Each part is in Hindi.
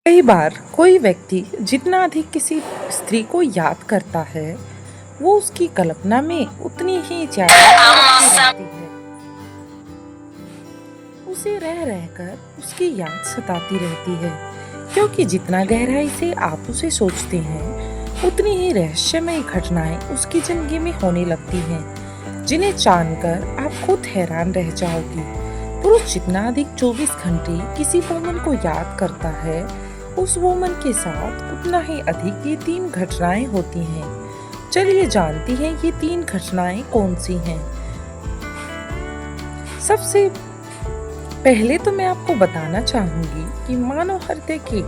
कई बार कोई व्यक्ति जितना अधिक किसी स्त्री को याद करता है, वो उसकी कल्पना में उतनी ही ज्यादा रहती है। उसे रह रहकर उसकी याद सताती रहती है, क्योंकि जितना गहराई से आप उसे सोचते हैं, उतनी ही रहस्यमय घटनाएं उसकी जिंदगी में होने लगती हैं, जिन्हें जानकर आप खुद हैरान रह जाओगी। पुरुष जितना अधिक 24 घंटे किसी वुमन को याद करता है, उस वुमन के साथ उतना ही अधिक ये 3 घटनाएं होती हैं। चलिए जानती हैं ये 3 घटनाएं कौन सी हैं। सबसे पहले तो मैं आपको बताना चाहूंगी कि मानव हृदय के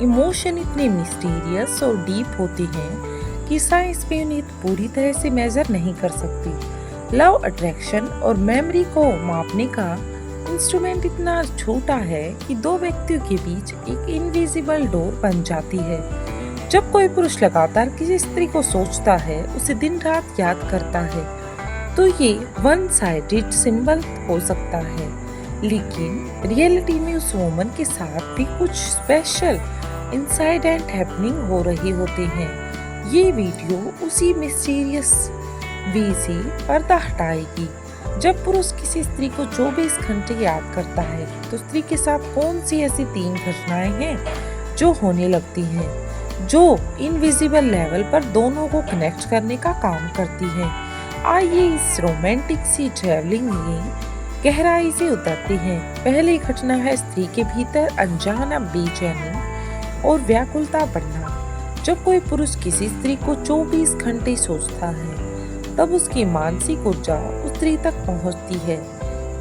इमोशन इतने मिस्टीरियस और डीप होते हैं कि साइंस भी उन्हें पूरी तरह से मेजर नहीं कर सकती। लव, अट्रैक्शन और मेमोरी को मापने का इंस्ट्रूमेंट इतना छोटा है कि 2 व्यक्तियों के बीच एक इनविजिबल डोर बन जाती है। जब कोई पुरुष लगातार किसी स्त्री को सोचता है, उसे दिन रात याद करता है, तो ये वन साइडेड सिंबल हो सकता है, लेकिन रियलिटी में उस वुमन के साथ भी कुछ स्पेशल इंसिडेंट हैपनिंग हो रहे होते हैं। ये वीडियो उसी मिस्टीरियस वे से पर्दा हटाएगी। जब पुरुष किसी स्त्री को 24 घंटे याद करता है, तो स्त्री के साथ कौन सी ऐसी 3 घटनाएं हैं जो होने लगती हैं, जो इनविजिबल लेवल पर दोनों को कनेक्ट करने का काम करती हैं। आइए इस रोमांटिक सी ट्रैवलिंग में गहराई से उतरते हैं। पहली घटना है स्त्री के भीतर अनजाना बेचैनी और व्याकुलता बढ़ना। जब कोई पुरुष किसी स्त्री को 24 घंटे सोचता है, तब उसकी मानसिक ऊर्जा उस स्त्री तक पहुंचती है।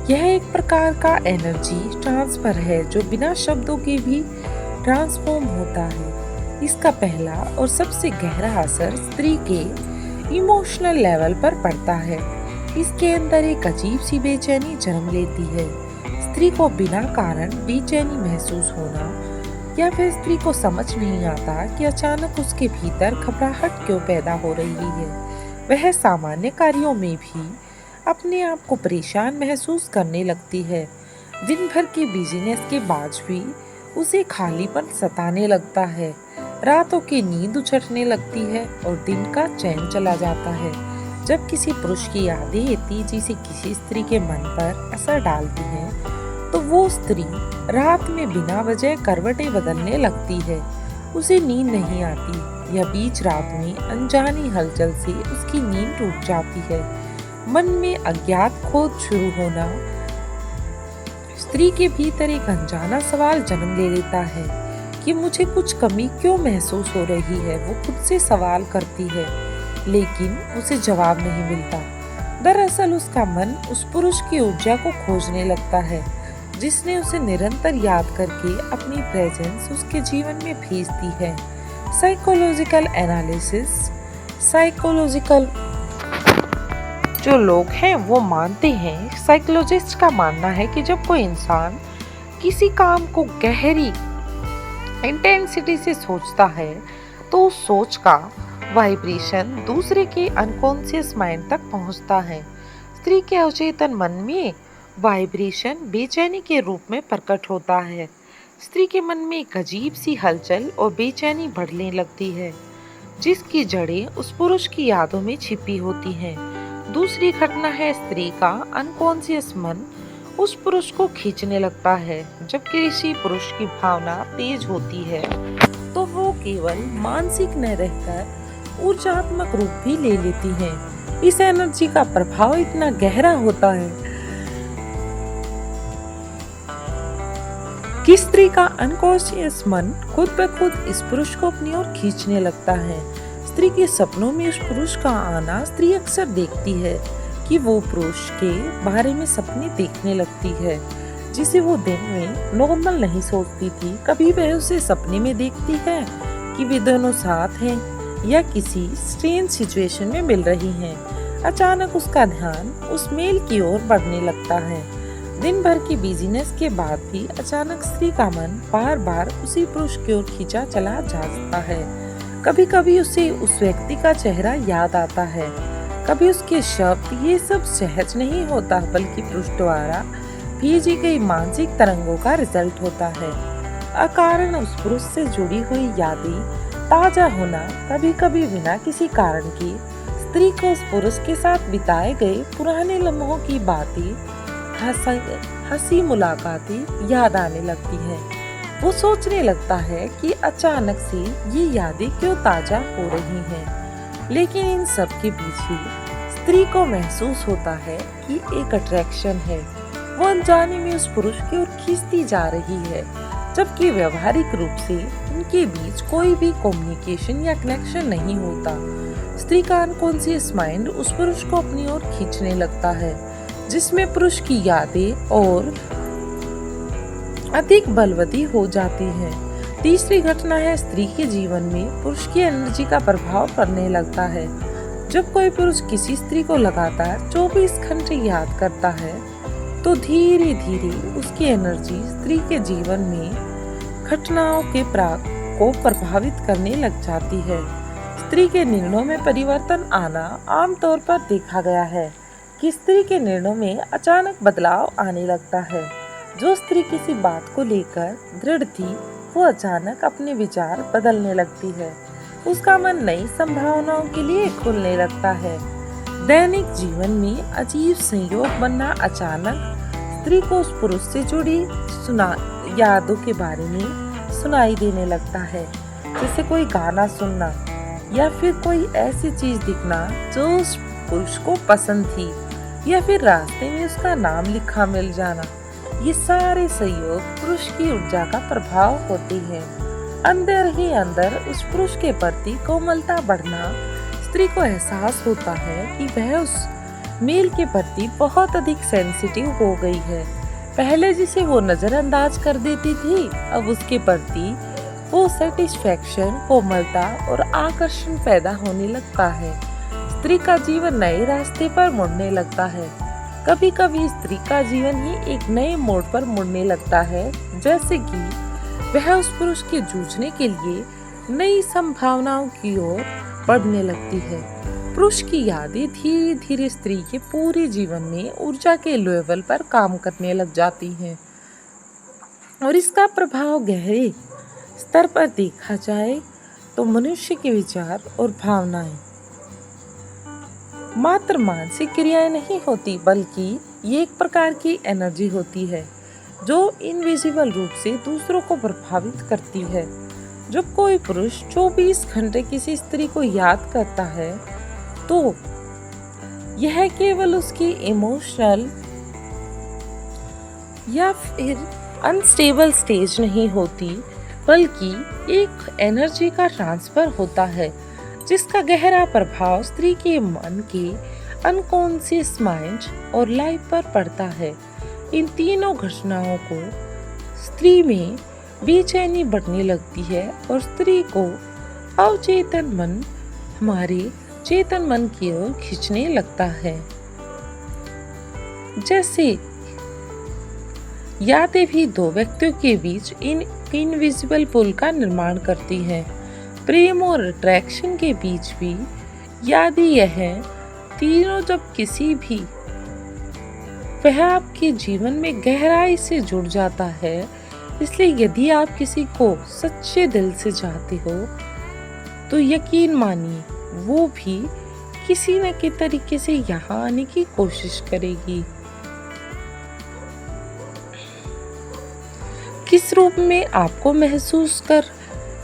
यह एक प्रकार का एनर्जी ट्रांसफर है जो बिना शब्दों के भी ट्रांसफॉर्म होता है। इसका पहला और सबसे गहरा असर स्त्री के इमोशनल लेवल पर पड़ता है। इसके अंदर एक अजीब सी बेचैनी जन्म लेती है। स्त्री को बिना कारण बेचैनी महसूस होना, या फिर स्त्री को समझ नहीं आता कि अचानक उसके भीतर घबराहट क्यों पैदा हो रही है। वह सामान्य कार्यों में भी अपने आप को परेशान महसूस करने लगती है। दिन भर के बिजीनेस के बाद भी उसे खालीपन सताने लगता है। रातों की नींद उछटने लगती है और दिन का चैन चला जाता है। जब किसी पुरुष की यादें तेजी से किसी स्त्री के मन पर असर डालती हैं, तो वो स्त्री रात में बिना वजह करवटें बदलने लगती है। उसे नींद नहीं आती, या बीच रात में अनजानी हलचल से उसकी नींद टूट जाती है। मन में अज्ञात खोज शुरू होना। स्त्री के भीतर एक अनजाना सवाल जन्म ले लेता है कि मुझे कुछ कमी क्यों महसूस हो रही है। वो खुद से सवाल करती है, लेकिन उसे जवाब नहीं मिलता। दरअसल उसका मन उस पुरुष की ऊर्जा को खोजने लगता है, जिसने उसे निरंतर याद करके अपनी प्रेजेंस उसके जीवन में भेज दी है। साइकोलॉजिकल एनालिसिस, साइकोलॉजिकल जो लोग हैं वो मानते हैं, साइकोलॉजिस्ट का मानना है कि जब कोई इंसान किसी काम को गहरी इंटेंसिटी से सोचता है, तो उस सोच का वाइब्रेशन दूसरे के अनकॉन्शियस माइंड तक पहुंचता है। स्त्री के अचेतन मन में वाइब्रेशन बेचैनी के रूप में प्रकट होता है। स्त्री के मन में एक अजीब सी हलचल और बेचैनी बढ़ने लगती है, जिसकी जड़ें उस पुरुष की यादों में छिपी होती हैं। दूसरी घटना है स्त्री का अनकॉन्शियस मन उस पुरुष को खींचने लगता है। जब किसी पुरुष की भावना तेज होती है, तो वो केवल मानसिक न रहकर ऊर्जात्मक रूप भी ले लेती है। इस एनर्जी का प्रभाव इतना गहरा होता है कि स्त्री का अनकॉन्शियस मन खुद ब खुद इस पुरुष को अपनी ओर खींचने लगता है। स्त्री के सपनों में उस पुरुष का आना स्त्री अक्सर देखती है कि वो पुरुष के बारे में सपने देखने लगती है, जिसे वो दिन में नॉर्मल नहीं सोचती थी। कभी वह उसे सपने में देखती है कि वे दोनों साथ हैं या किसी स्ट्रेंज सिचुएशन में मिल रही हैं। अचानक उसका ध्यान उस मेल की ओर बढ़ने लगता है। दिन भर की बिजीनेस के बाद भी अचानक स्त्री का मन बार बार उसी पुरुष की ओर खींचा चला जाता है। कभी कभी उसे उस व्यक्ति का चेहरा याद आता है, कभी उसके शब्द। ये सब सहज नहीं होता, बल्कि पुरुष द्वारा भेजी गई मानसिक तरंगों का रिजल्ट होता है। अकारण उस पुरुष से जुड़ी हुई यादें ताजा होना, कभी कभी बिना किसी कारण के स्त्री को उस पुरुष के साथ बिताए गए पुराने लम्हों की बातें, हंसी मुलाकातें याद आने लगती हैं। वो सोचने लगता है कि अचानक से ये यादें क्यों ताजा हो रही हैं। लेकिन इन सब के पीछे स्त्री को महसूस होता है कि एक अट्रैक्शन है। वो अनजाने में उस पुरुष की ओर खींचती जा रही है, जबकि व्यवहारिक रूप से उनके बीच कोई भी कम्युनिकेशन या कनेक्शन नहीं होता। स्त्री का अनकॉन्शियस माइंड उस पुरुष को अपनी ओर खींचने लगता है, जिसमें पुरुष की यादें और अधिक बलवती हो जाती हैं। तीसरी घटना है, स्त्री के जीवन में पुरुष की एनर्जी का प्रभाव पड़ने लगता है। जब कोई पुरुष किसी स्त्री को लगातार 24 घंटे याद करता है, तो धीरे धीरे उसकी एनर्जी स्त्री के जीवन में घटनाओं के को प्रभावित करने लग जाती है। स्त्री के निर्णयों में परिवर्तन आना आमतौर पर देखा गया है कि स्त्री के निर्णयों में अचानक बदलाव आने लगता है। जो स्त्री किसी बात को लेकर दृढ़ थी, वो अचानक अपने विचार बदलने लगती है। उसका मन नई संभावनाओं के लिए खुलने लगता है। दैनिक जीवन में अजीब संयोग बनना, अचानक स्त्री को उस पुरुष से जुड़ी यादों के बारे में सुनाई देने लगता है, जैसे कोई गाना सुनना या फिर कोई ऐसी चीज दिखना जो उस पुरुष को पसंद थी, या फिर रास्ते में उसका नाम लिखा मिल जाना। ये सारे संयोग पुरुष की ऊर्जा का प्रभाव होते हैं। अंदर ही अंदर उस पुरुष के प्रति कोमलता बढ़ना, स्त्री को एहसास होता है कि वह उस मेल के प्रति बहुत अधिक सेंसिटिव हो गई है। पहले जिसे वो नजरअंदाज कर देती थी, अब उसके प्रति वो सेटिस्फैक्शन, कोमलता और आकर्षण पैदा होने लगता है। स्त्री का जीवन नए रास्ते पर मुड़ने लगता है। कभी कभी स्त्री का जीवन ही एक नए मोड़ पर मुड़ने लगता है, जैसे कि वह उस पुरुष के जूझने के लिए नई संभावनाओं की ओर बढ़ने लगती है। पुरुष की यादें धीरे धीरे स्त्री के पूरे जीवन में ऊर्जा के लेवल पर काम करने लग जाती हैं, और इसका प्रभाव गहरे स्तर पर देखा जाए तो मनुष्य के विचार और भावनाएं मात्र मानसिक क्रियाएं नहीं होती, बल्कि ये एक प्रकार की एनर्जी होती है जो इनविजिबल रूप से दूसरों को प्रभावित करती है। जब कोई पुरुष 24 घंटे किसी स्त्री को याद करता है, तो यह केवल उसकी इमोशनल या फिर अनस्टेबल स्टेज नहीं होती, बल्कि एक एनर्जी का ट्रांसफर होता है, जिसका गहरा प्रभाव स्त्री के मन के अनकॉन्शियस माइंड और लाइफ पर पड़ता है। इन तीनों घटनाओं को स्त्री में बेचैनी बढ़ने लगती है, और स्त्री को अवचेतन मन हमारे चेतन मन की ओर खींचने लगता है। जैसे यादें भी दो व्यक्तियों के बीच इनविजिबल पुल का निर्माण करती हैं। प्रेम और अट्रैक्शन के बीच भी यादें यह तीनों जब किसी भी वह आपके जीवन में गहराई से जुड़ जाता है। इसलिए यदि आप किसी को सच्चे दिल से चाहते हो, तो यकीन मानिए वो भी किसी न किसी तरीके से यहाँ आने की कोशिश करेगी। किस रूप में आपको महसूस कर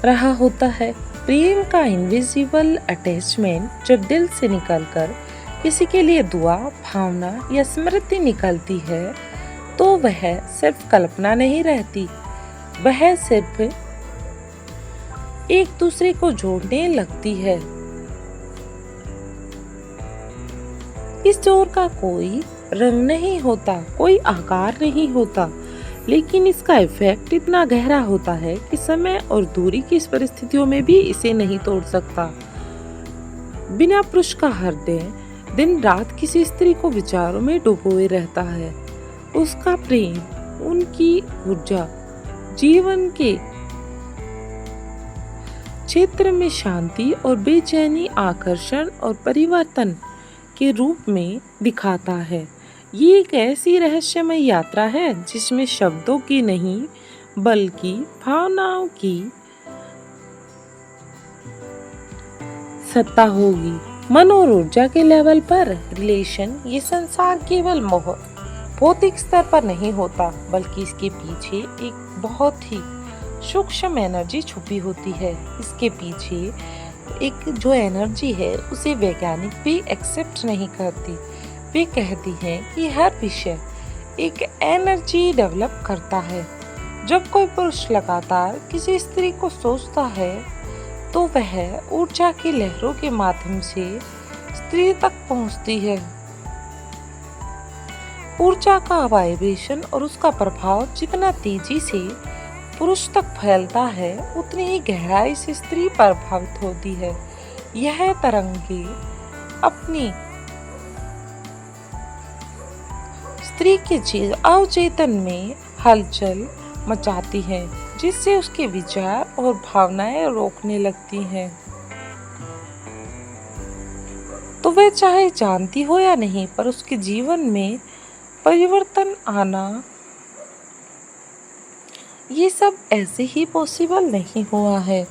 रहा होता है? प्रेम का इनविजिबल अटैचमेंट जब दिल से निकलकर किसी के लिए दुआ, भावना या स्मृति निकलती है, तो वह सिर्फ कल्पना नहीं रहती, वह सिर्फ एक दूसरे को जोड़ने लगती है। इस जोड़ का कोई रंग नहीं होता, कोई आकार नहीं होता, लेकिन इसका इफेक्ट इतना गहरा होता है कि समय और दूरी की इस परिस्थितियों में भी इसे नहीं तोड़ सकता। बिना पुरुष का हृदय दिन रात किसी स्त्री को विचारों में डुबोए रहता है। उसका प्रेम, उनकी ऊर्जा जीवन के क्षेत्र में शांति और बेचैनी, आकर्षण और परिवर्तन के रूप में दिखाता है। ये एक ऐसी रहस्यमय यात्रा है जिसमें शब्दों की नहीं बल्कि भावनाओं की सत्ता होगी। मन और ऊर्जा के लेवल पर रिलेशन ये संसार केवल भौतिक स्तर पर नहीं होता, बल्कि इसके पीछे एक बहुत ही सूक्ष्म एनर्जी छुपी होती है। इसके पीछे एक जो एनर्जी है उसे वैज्ञानिक भी एक्सेप्ट नहीं करती। वे कहती हैं कि हर विषय एक एनर्जी डेवलप करता है। जब कोई पुरुष लगातार किसी स्त्री को सोचता है तो वह ऊर्जा की लहरों के माध्यम से स्त्री तक पहुंचती है। ऊर्जा का वाइब्रेशन और उसका प्रभाव जितना तेजी से पुरुष तक फैलता है, उतनी ही गहराई से स्त्री प्रभावित होती है। यह तरंगे अपनी स्त्री के अवचेतन में हलचल मचाती हैं, जिससे उसके विचार और भावनाएं रोकने लगती हैं। तो वह चाहे जानती हो या नहीं, पर उसके जीवन में परिवर्तन आना ये सब ऐसे ही पॉसिबल नहीं हुआ है।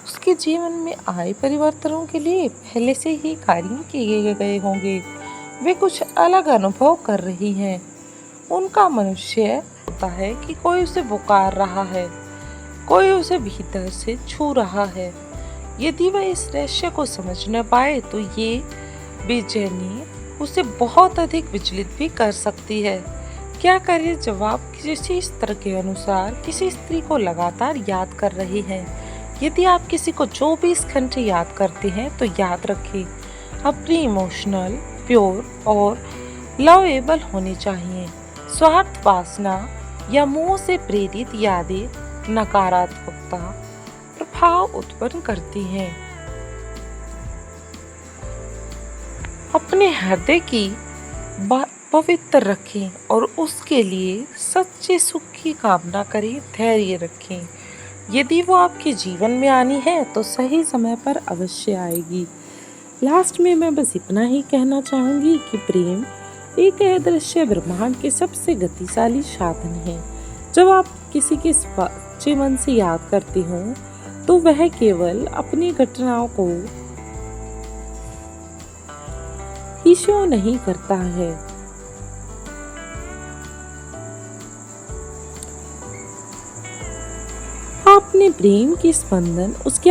उसके जीवन में आए परिवर्तनों के लिए पहले से ही कार्य किए गए होंगे। वे कुछ अलग अनुभव कर रही हैं। उनका मनुष्य होता है कि कोई उसे पुकार रहा है, कोई उसे भीतर से छू रहा है। यदि वह इस रहस्य को समझ न पाए तो ये बेचैनी उसे बहुत अधिक विचलित भी कर सकती है। क्या करे जब आप किसी स्तर के अनुसार किसी स्त्री को लगातार याद कर रहे हैं। यदि आप किसी को 24 घंटे याद करते हैं तो याद रखें, अपनी इमोशनल, प्योर और लवेबल होनी चाहिए। स्वार्थ, वासना या मोह से प्रेरित यादें नकारात्मकता प्रभाव उत्पन्न करती हैं। अपने हृदय की पवित्र रखें और उसके लिए सच्चे सुख की कामना करें, धैर्य रखें। यदि वो आपके जीवन में आनी है तो सही समय पर अवश्य आएगी। लास्ट में मैं बस इतना ही कहना चाहूँगी कि प्रेम एक अदृश्य ब्रह्मांड के सबसे गतिशाली साधन है। जब आप किसी के सच्चे मन से याद करते हो तो वह केवल अपनी घटनाओं को ही शो नहीं करता है। अपने प्रेम के स्पंदन उसके